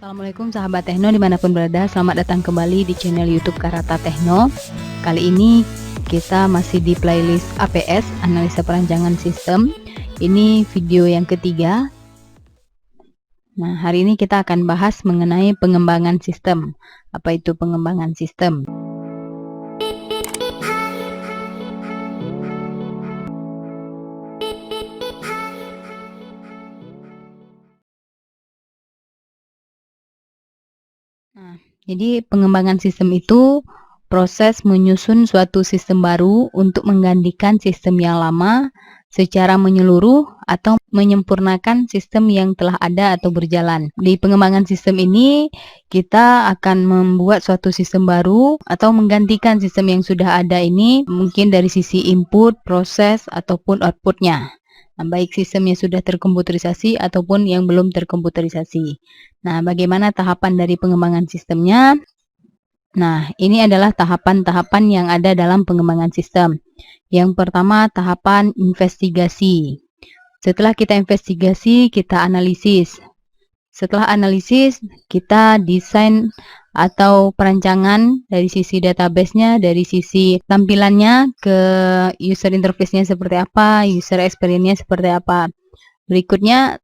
Assalamualaikum sahabat Tekno dimanapun berada, selamat datang kembali di channel YouTube Karata Tekno. Kali ini kita masih di playlist APS, analisa perancangan sistem. Ini video yang ketiga. Nah, hari ini kita akan bahas mengenai pengembangan sistem. Apa itu pengembangan sistem? Nah, jadi pengembangan sistem itu proses menyusun suatu sistem baru untuk menggantikan sistem yang lama secara menyeluruh atau menyempurnakan sistem yang telah ada atau berjalan. Di pengembangan sistem ini, kita akan membuat suatu sistem baru atau menggantikan sistem yang sudah ada ini, mungkin dari sisi input, proses, ataupun outputnya. Nah, baik sistem yang sudah terkomputerisasi ataupun yang belum terkomputerisasi. Nah, bagaimana tahapan dari pengembangan sistemnya? Nah, ini adalah tahapan-tahapan yang ada dalam pengembangan sistem. Yang pertama, tahapan investigasi. Setelah kita investigasi, kita analisis. Setelah analisis, kita desain atau perancangan dari sisi database-nya, dari sisi tampilannya, ke user interface-nya seperti apa, user experience-nya seperti apa. Berikutnya,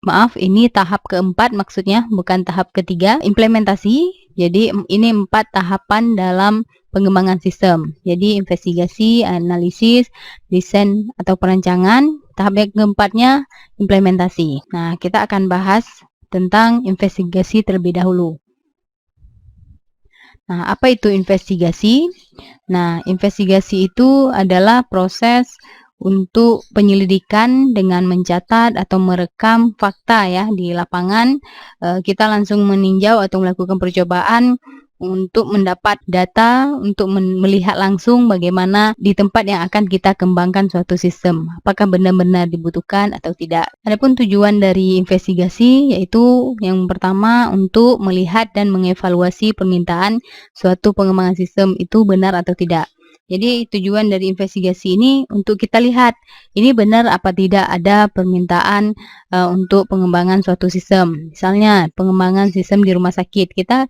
maaf, ini tahap keempat maksudnya, bukan tahap ketiga, implementasi. Jadi ini 4 tahapan dalam pengembangan sistem. Jadi investigasi, analisis, desain atau perancangan. Tahap yang keempatnya implementasi. Nah, kita akan bahas tentang investigasi terlebih dahulu. Nah, apa itu investigasi? Nah, investigasi itu adalah proses untuk penyelidikan dengan mencatat atau merekam fakta ya di lapangan. Kita langsung meninjau atau melakukan percobaan untuk mendapat data, untuk melihat langsung bagaimana di tempat yang akan kita kembangkan suatu sistem, apakah benar-benar dibutuhkan atau tidak. Adapun tujuan dari investigasi yaitu yang pertama untuk melihat dan mengevaluasi permintaan suatu pengembangan sistem itu benar atau tidak. Jadi tujuan dari investigasi ini untuk kita lihat ini benar apa tidak ada permintaan untuk pengembangan suatu sistem. Misalnya pengembangan sistem di rumah sakit, kita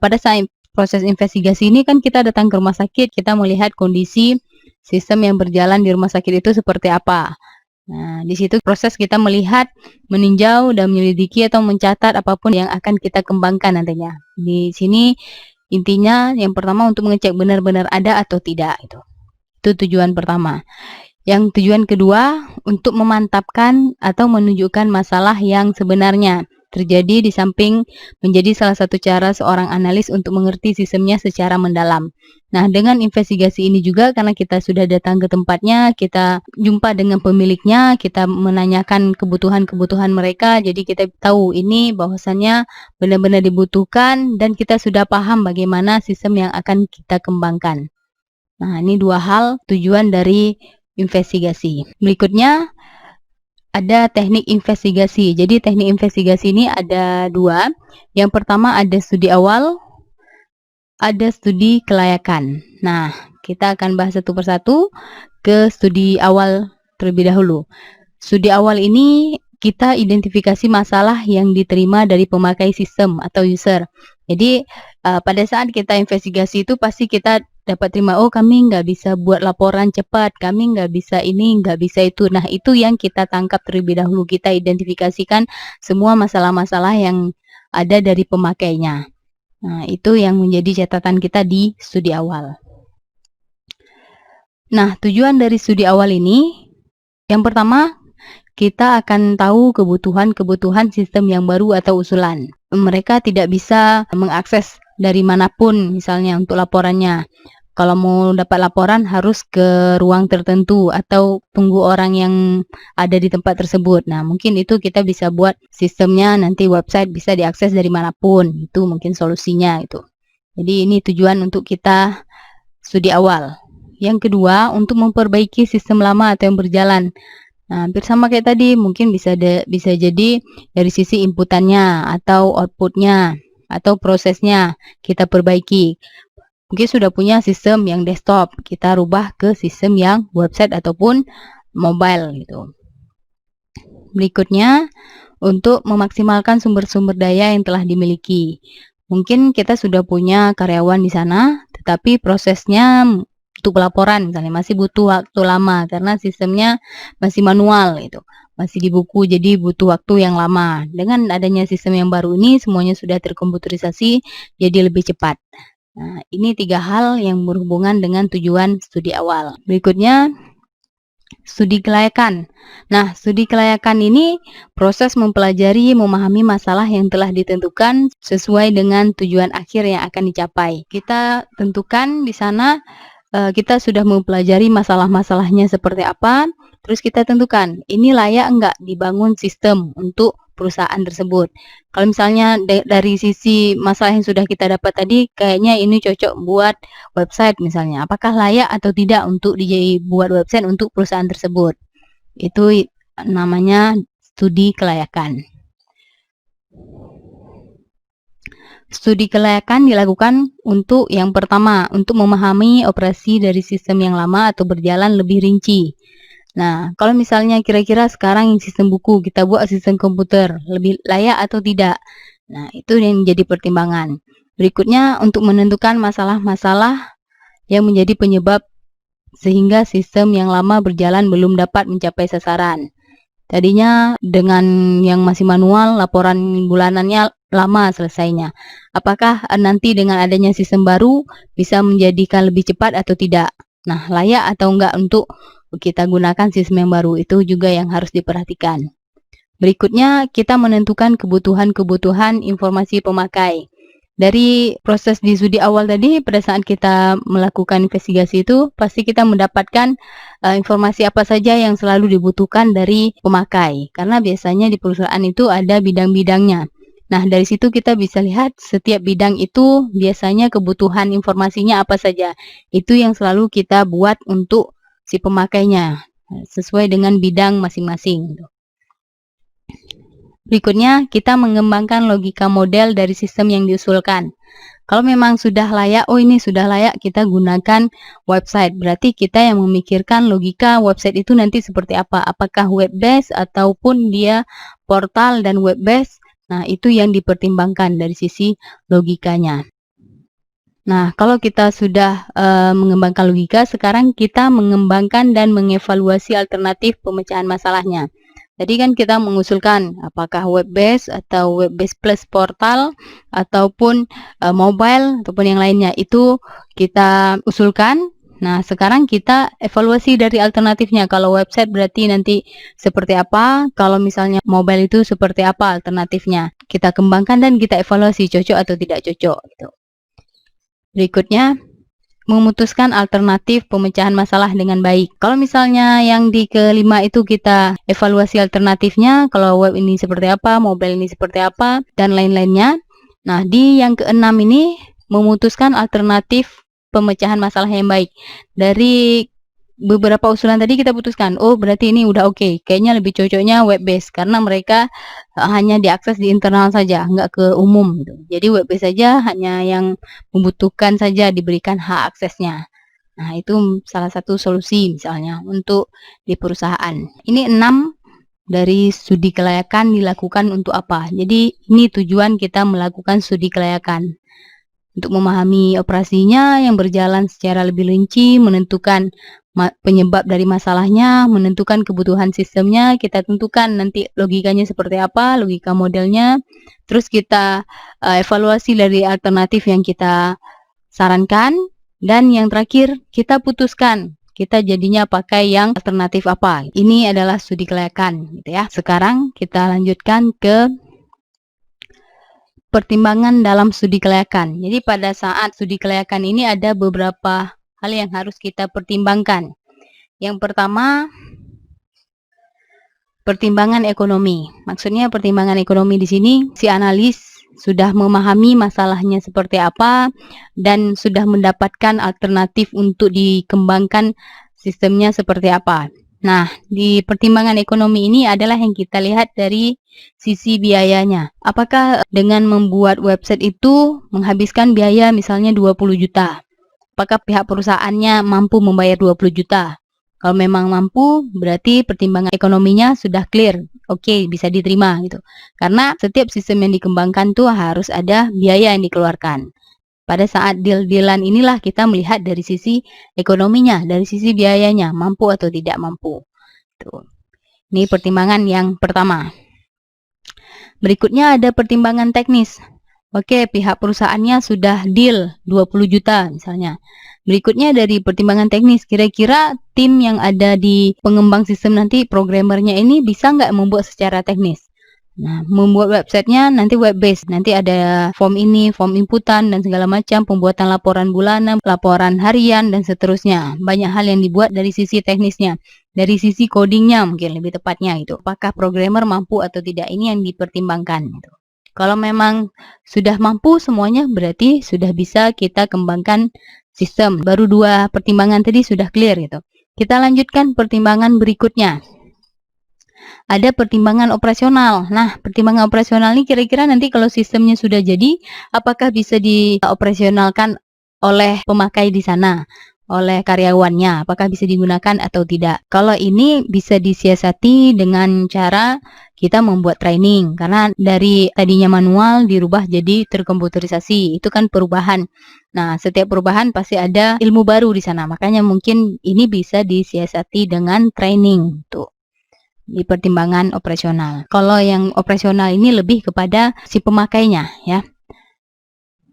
pada saat proses investigasi ini kan kita datang ke rumah sakit, kita melihat kondisi sistem yang berjalan di rumah sakit itu seperti apa. Nah, di situ proses kita melihat, meninjau dan menyelidiki atau mencatat apapun yang akan kita kembangkan nantinya. Di sini intinya yang pertama untuk mengecek benar-benar ada atau tidak itu. Itu tujuan pertama. Yang tujuan kedua untuk memantapkan atau menunjukkan masalah yang sebenarnya terjadi di samping menjadi salah satu cara seorang analis untuk mengerti sistemnya secara mendalam. Nah, dengan investigasi ini juga karena kita sudah datang ke tempatnya, kita jumpa dengan pemiliknya, kita menanyakan kebutuhan-kebutuhan mereka, jadi kita tahu ini bahwasannya benar-benar dibutuhkan dan kita sudah paham bagaimana sistem yang akan kita kembangkan. Nah, ini 2 hal tujuan dari investigasi. Berikutnya ada teknik investigasi. Jadi teknik investigasi ini ada 2. Yang pertama ada studi awal, ada studi kelayakan. Nah, kita akan bahas satu persatu ke studi awal terlebih dahulu. Studi awal ini kita identifikasi masalah yang diterima dari pemakai sistem atau user. Jadi pada saat kita investigasi itu pasti kita dapat terima, oh kami nggak bisa buat laporan cepat, kami nggak bisa ini, nggak bisa itu. Nah, itu yang kita tangkap terlebih dahulu, kita identifikasikan semua masalah-masalah yang ada dari pemakainya. Nah, itu yang menjadi catatan kita di studi awal. Nah, tujuan dari studi awal ini, yang pertama, kita akan tahu kebutuhan-kebutuhan sistem yang baru atau usulan. Mereka tidak bisa mengakses dari manapun misalnya untuk laporannya. Kalau mau dapat laporan harus ke ruang tertentu atau tunggu orang yang ada di tempat tersebut. Nah, mungkin itu kita bisa buat sistemnya nanti website bisa diakses dari manapun. Itu mungkin solusinya itu. Jadi ini tujuan untuk kita studi awal. Yang kedua, untuk memperbaiki sistem lama atau yang berjalan. Nah, hampir sama kayak tadi, mungkin bisa jadi dari sisi inputannya atau outputnya atau prosesnya kita perbaiki. Mungkin sudah punya sistem yang desktop, kita rubah ke sistem yang website ataupun mobile gitu. Berikutnya, untuk memaksimalkan sumber-sumber daya yang telah dimiliki. Mungkin kita sudah punya karyawan di sana, tetapi prosesnya untuk pelaporan misalnya masih butuh waktu lama karena sistemnya masih manual gitu, masih di buku, jadi butuh waktu yang lama. Dengan adanya sistem yang baru ini semuanya sudah terkomputerisasi, jadi lebih cepat. Nah, ini 3 hal yang berhubungan dengan tujuan studi awal. Berikutnya, studi kelayakan. Nah, studi kelayakan ini proses mempelajari, memahami masalah yang telah ditentukan sesuai dengan tujuan akhir yang akan dicapai. Kita tentukan di sana kita sudah mempelajari masalah-masalahnya seperti apa, terus kita tentukan ini layak enggak dibangun sistem untuk perusahaan tersebut. Kalau misalnya dari sisi masalah yang sudah kita dapat tadi, kayaknya ini cocok buat website misalnya. Apakah layak atau tidak untuk dibuat website untuk perusahaan tersebut? Itu namanya studi kelayakan. Studi kelayakan dilakukan untuk yang pertama, untuk memahami operasi dari sistem yang lama atau berjalan lebih rinci. Nah, kalau misalnya kira-kira sekarang yang sistem buku, kita buat sistem komputer, lebih layak atau tidak? Nah, itu yang menjadi pertimbangan. Berikutnya, untuk menentukan masalah-masalah yang menjadi penyebab sehingga sistem yang lama berjalan belum dapat mencapai sasaran. Tadinya dengan yang masih manual, laporan bulanannya lama selesainya. Apakah nanti dengan adanya sistem baru bisa menjadikan lebih cepat atau tidak? Nah, layak atau enggak untuk kita gunakan sistem yang baru, itu juga yang harus diperhatikan. Berikutnya, kita menentukan kebutuhan-kebutuhan informasi pemakai. Dari proses di studi awal tadi, pada saat kita melakukan investigasi itu, pasti kita mendapatkan informasi apa saja yang selalu dibutuhkan dari pemakai. Karena biasanya di perusahaan itu ada bidang-bidangnya. Nah, dari situ kita bisa lihat setiap bidang itu biasanya kebutuhan informasinya apa saja. Itu yang selalu kita buat untuk si pemakainya, sesuai dengan bidang masing-masing. Berikutnya, kita mengembangkan logika model dari sistem yang diusulkan. Kalau memang sudah layak, oh ini sudah layak kita gunakan website. Berarti kita yang memikirkan logika website itu nanti seperti apa. Apakah web based ataupun dia portal dan web based. Nah, itu yang dipertimbangkan dari sisi logikanya. Nah, kalau kita sudah mengembangkan logika, sekarang kita mengembangkan dan mengevaluasi alternatif pemecahan masalahnya. Tadi kan kita mengusulkan apakah web based atau web based plus portal ataupun mobile ataupun yang lainnya, itu kita usulkan. Nah, sekarang kita evaluasi dari alternatifnya. Kalau website berarti nanti seperti apa, kalau misalnya mobile itu seperti apa alternatifnya. Kita kembangkan dan kita evaluasi cocok atau tidak cocok gitu. Berikutnya, memutuskan alternatif pemecahan masalah dengan baik. Kalau misalnya yang di kelima itu kita evaluasi alternatifnya, kalau web ini seperti apa, mobile ini seperti apa, dan lain-lainnya. Nah, di yang keenam ini memutuskan alternatif pemecahan masalah yang baik. Dari beberapa usulan tadi kita putuskan, oh berarti ini udah oke. Kayaknya lebih cocoknya web based karena mereka hanya diakses di internal saja, nggak ke umum gitu. Jadi web based saja, hanya yang membutuhkan saja diberikan hak aksesnya. Nah, itu salah satu solusi misalnya untuk di perusahaan. Ini 6 dari studi kelayakan dilakukan untuk apa? Jadi ini tujuan kita melakukan studi kelayakan. Untuk memahami operasinya yang berjalan secara lebih rinci, menentukan penyebab dari masalahnya, menentukan kebutuhan sistemnya, kita tentukan nanti logikanya seperti apa, logika modelnya, terus kita evaluasi dari alternatif yang kita sarankan, dan yang terakhir kita putuskan kita jadinya pakai yang alternatif apa. Ini adalah studi kelayakan gitu ya. Sekarang kita lanjutkan ke pertimbangan dalam studi kelayakan. Jadi pada saat studi kelayakan ini ada beberapa hal yang harus kita pertimbangkan. Yang pertama, pertimbangan ekonomi. Maksudnya pertimbangan ekonomi di sini si analis sudah memahami masalahnya seperti apa dan sudah mendapatkan alternatif untuk dikembangkan sistemnya seperti apa. Nah, di pertimbangan ekonomi ini adalah yang kita lihat dari sisi biayanya. Apakah dengan membuat website itu menghabiskan biaya misalnya 20 juta? Apakah pihak perusahaannya mampu membayar 20 juta? Kalau memang mampu, berarti pertimbangan ekonominya sudah clear, oke, bisa diterima gitu. Karena setiap sistem yang dikembangkan tuh harus ada biaya yang dikeluarkan. Pada saat deal-dealan inilah kita melihat dari sisi ekonominya, dari sisi biayanya, mampu atau tidak mampu. Tuh. Ini pertimbangan yang pertama. Berikutnya ada pertimbangan teknis. Oke, pihak perusahaannya sudah deal 20 juta misalnya. Berikutnya dari pertimbangan teknis, kira-kira tim yang ada di pengembang sistem nanti, programmernya ini bisa nggak membuat secara teknis? Nah, membuat websitenya nanti web based, nanti ada form ini, form inputan dan segala macam, pembuatan laporan bulanan, laporan harian dan seterusnya. Banyak hal yang dibuat dari sisi teknisnya, dari sisi codingnya mungkin lebih tepatnya itu. Apakah programmer mampu atau tidak, ini yang dipertimbangkan. Gitu. Kalau memang sudah mampu semuanya, berarti sudah bisa kita kembangkan sistem. Baru 2 pertimbangan tadi sudah clear gitu. Kita lanjutkan pertimbangan berikutnya. Ada pertimbangan operasional. Nah, pertimbangan operasional ini kira-kira nanti kalau sistemnya sudah jadi, apakah bisa dioperasionalkan oleh pemakai di sana, oleh karyawannya, apakah bisa digunakan atau tidak. Kalau ini bisa disiasati dengan cara kita membuat training, karena dari tadinya manual dirubah jadi terkomputerisasi, itu kan perubahan. Nah, setiap perubahan pasti ada ilmu baru di sana, makanya mungkin ini bisa disiasati dengan training tuh. Di pertimbangan operasional. Kalau yang operasional ini lebih kepada si pemakainya ya.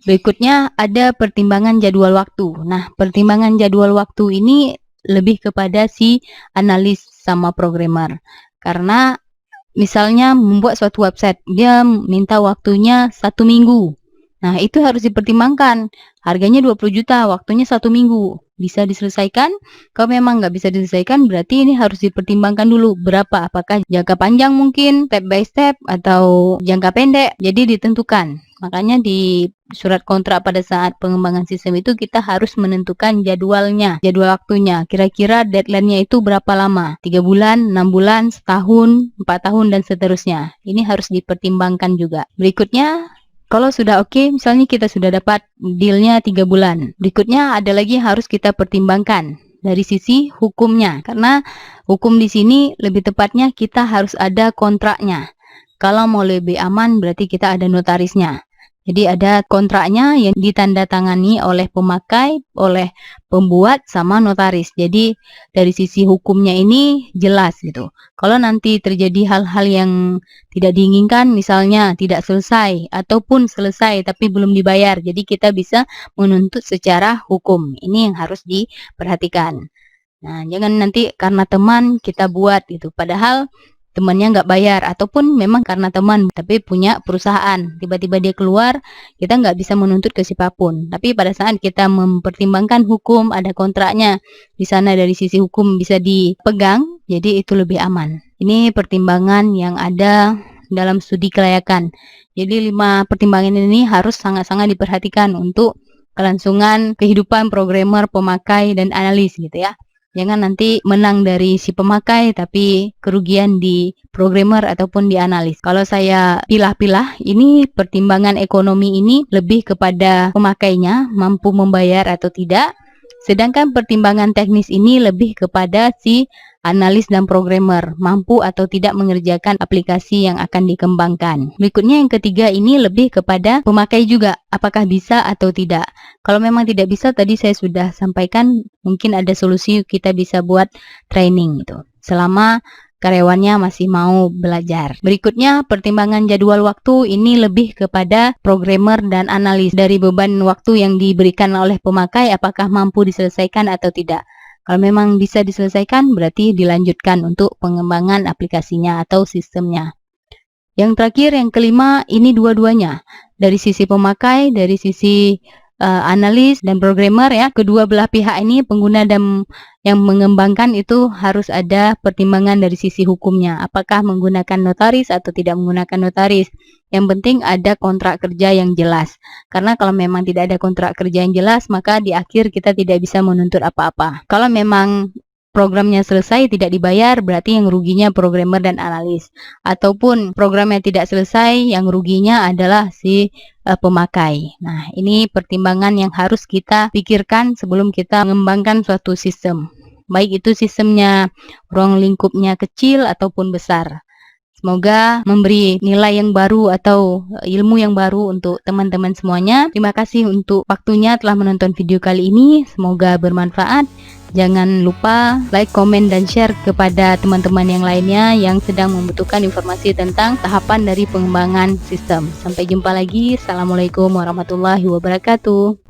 Berikutnya ada pertimbangan jadwal waktu. Nah, pertimbangan jadwal waktu ini lebih kepada si analis sama programmer. Karena misalnya membuat suatu website, dia minta waktunya 1 minggu. Nah, itu harus dipertimbangkan. Harganya 20 juta, waktunya 1 minggu. Bisa diselesaikan? Kalau memang nggak bisa diselesaikan, berarti ini harus dipertimbangkan dulu. Berapa? Apakah jangka panjang mungkin, step by step, atau jangka pendek? Jadi ditentukan. Makanya di surat kontrak pada saat pengembangan sistem itu kita harus menentukan jadwalnya, jadwal waktunya. Kira-kira deadline-nya itu berapa lama? 3 bulan, 6 bulan, setahun, 4 tahun, dan seterusnya. Ini harus dipertimbangkan juga. Berikutnya, kalau sudah oke, misalnya kita sudah dapat dealnya 3 bulan. Berikutnya ada lagi yang harus kita pertimbangkan dari sisi hukumnya. Karena hukum di sini lebih tepatnya kita harus ada kontraknya. Kalau mau lebih aman berarti kita ada notarisnya. Jadi ada kontraknya yang ditandatangani oleh pemakai, oleh pembuat sama notaris. Jadi dari sisi hukumnya ini jelas gitu. Kalau nanti terjadi hal-hal yang tidak diinginkan, misalnya tidak selesai ataupun selesai tapi belum dibayar, jadi kita bisa menuntut secara hukum. Ini yang harus diperhatikan. Nah, jangan nanti karena teman kita buat gitu. Padahal temannya nggak bayar, ataupun memang karena teman tapi punya perusahaan, tiba-tiba dia keluar, kita nggak bisa menuntut ke siapapun. Tapi pada saat kita mempertimbangkan hukum, ada kontraknya di sana, dari sisi hukum bisa dipegang, jadi itu lebih aman. Ini pertimbangan yang ada dalam studi kelayakan. Jadi 5 pertimbangan ini harus sangat-sangat diperhatikan untuk kelangsungan kehidupan programmer, pemakai, dan analis gitu ya. Jangan nanti menang dari si pemakai tapi kerugian di programmer ataupun di analis. Kalau saya pilah-pilah, ini pertimbangan ekonomi ini lebih kepada pemakainya, mampu membayar atau tidak. Sedangkan pertimbangan teknis ini lebih kepada si analis dan programmer, mampu atau tidak mengerjakan aplikasi yang akan dikembangkan. Berikutnya yang ketiga ini lebih kepada pemakai juga, apakah bisa atau tidak. Kalau memang tidak bisa, tadi saya sudah sampaikan, mungkin ada solusi, kita bisa buat training gitu, selama karyawannya masih mau belajar. Berikutnya pertimbangan jadwal waktu ini lebih kepada programmer dan analis. Dari beban waktu yang diberikan oleh pemakai, apakah mampu diselesaikan atau tidak. Kalau memang bisa diselesaikan, berarti dilanjutkan untuk pengembangan aplikasinya atau sistemnya. Yang terakhir, yang kelima, ini dua-duanya. Dari sisi pemakai, dari sisi analis dan programmer ya, kedua belah pihak ini, pengguna dan yang mengembangkan, itu harus ada pertimbangan dari sisi hukumnya. Apakah menggunakan notaris atau tidak menggunakan notaris. Yang penting ada kontrak kerja yang jelas. Karena kalau memang tidak ada kontrak kerja yang jelas, maka di akhir kita tidak bisa menuntut apa-apa. Kalau memang programnya selesai tidak dibayar, berarti yang ruginya programmer dan analis. Ataupun programnya tidak selesai, yang ruginya adalah si pemakai. Nah, ini pertimbangan yang harus kita pikirkan sebelum kita mengembangkan suatu sistem. baik itu sistemnya ruang lingkupnya kecil ataupun besar. Semoga memberi nilai yang baru atau ilmu yang baru untuk teman-teman semuanya. Terima kasih untuk waktunya telah menonton video kali ini. Semoga bermanfaat. Jangan lupa like, komen, dan share kepada teman-teman yang lainnya yang sedang membutuhkan informasi tentang tahapan dari pengembangan sistem. Sampai jumpa lagi. Assalamualaikum warahmatullahi wabarakatuh.